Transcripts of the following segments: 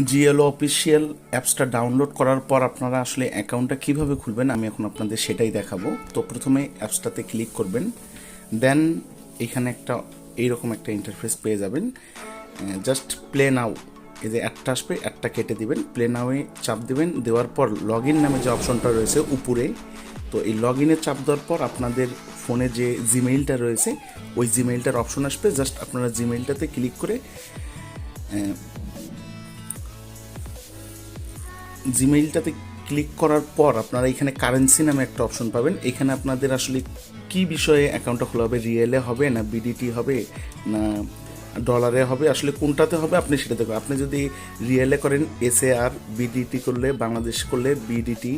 জিএলও official অ্যাপসটা download করার পর আপনারা আসলে অ্যাকাউন্টটা কিভাবে খুলবেন আমি এখন আপনাদের সেটাই দেখাবো। তো প্রথমে অ্যাপসটাতে ক্লিক করবেন, দেন এখানে এইরকম একটা ইন্টারফেস পেয়ে যাবেন। জাস্ট প্লে নাও, এই যে অ্যাডটা আসবে, অ্যাডটা কেটে দিবেন, প্লে নাওয়ে চাপ দিবেন। দেওয়ার পর লগ ইন নামে যে অপশনটা রয়েছে উপরে, তো এই লগ ইনে চাপ দেওয়ার পর আপনাদের ফোনে যে জিমেইলটা রয়েছে ওই জিমেইলটার অপশন আসবে। জাস্ট আপনারা জিমেইলটাতে ক্লিক করে জিমেইলটাতে ক্লিক করার পর আপনারা এখানে কারেন্সি নামে একটা অপশন পাবেন। এখানে আপনাদের আসলে কি বিষয়ে অ্যাকাউন্টটা খোলা হবে, রিয়েলে হবে না বিডিটি হবে না ডলারে হবে, আসলে কোনটাতে হবে আপনি সেটা দেখবেন। আপনি যদি রিয়েলে করেন SAR, বিডিটি করলে বাংলাদেশ করলে বিডিটি,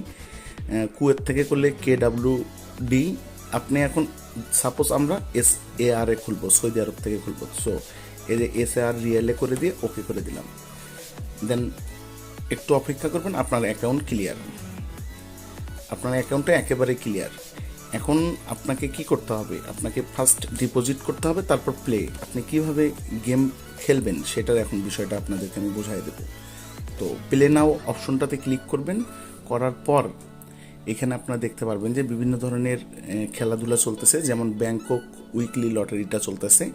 কুয়েত থেকে করলে KWD। আপনি এখন সাপোজ আমরা SAR এ খুলবো, সৌদি আরব থেকে খুলবো, সো এই যে SAR রিয়েলে করে দিয়ে ওকে করে দিলাম। দেন একটু অপেক্ষা করবেন, আপনার অ্যাকাউন্ট ক্লিয়ার, আপনার অ্যাকাউন্টটা একেবারে ক্লিয়ার। এখন আপনাকে কি করতে হবে, আপনাকে ফার্স্ট ডিপোজিট করতে হবে, তারপর প্লে। আপনি কিভাবে গেম খেলবেন সেটার এখন বিষয়টা আপনাদেরকে আমি বুঝাই দেব। তো প্লে নাও অপশনটাতে ক্লিক করবেন, করার পর এখানে আপনারা দেখতে পারবেন যে বিভিন্ন ধরনের খেলাধুলা চলতেছে, যেমন ব্যাংকক উইকলি লটারিটা চলতেছে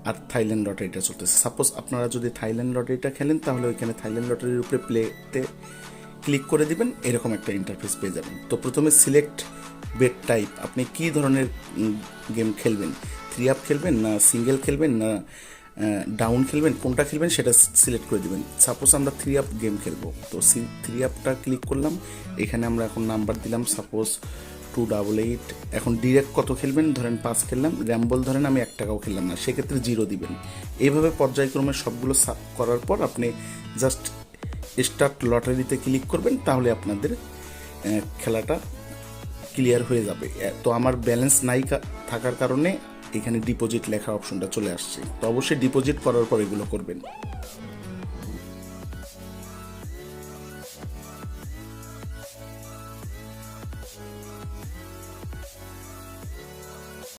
আর থাইল্যান্ড লটারিটা চলতেছে। সাপোজ আপনারা যদি থাইল্যান্ড লটারিটা খেলেন তাহলে ওইখানে থাইল্যান্ড লটারির উপরে প্লেতে ক্লিক করে দিবেন, এরকম একটা ইন্টারফেস পেয়ে যাবেন। তো প্রথমে সিলেক্ট বেট টাইপ, আপনি কি ধরনের গেম খেলবেন, 3 আপ খেলবেন না সিঙ্গেল খেলবেন না ডাউন খেলবেন, কোনটা খেলবেন সেটা সিলেক্ট করে দিবেন। সাপোজ আমরা 3 আপ গেম খেলবো, তো 3 আপটা ক্লিক করলাম। এখানে আমরা এখন নাম্বার দিলাম, সাপোজ 288। এখন ডিরেক্ট কত খেলবেন, ধরেন 5 খেললাম, র্যাম্বল ধরেন আমি 1 টাকাও খেললাম না, সেক্ষেত্রে 0 দিবেন। এইভাবে পর্যায়ক্রমে সবগুলো করার পর আপনি জাস্ট স্টার্ট লটারিতে ক্লিক করবেন, তাহলে আপনাদের খেলাটা ক্লিয়ার হয়ে যাবে। তো আমার ব্যালেন্স নাই থাকার কারণে এখানে ডিপোজিট লেখা অপশনটা চলে আসছে। তো অবশ্যই ডিপোজিট করার পর এগুলো করবেন।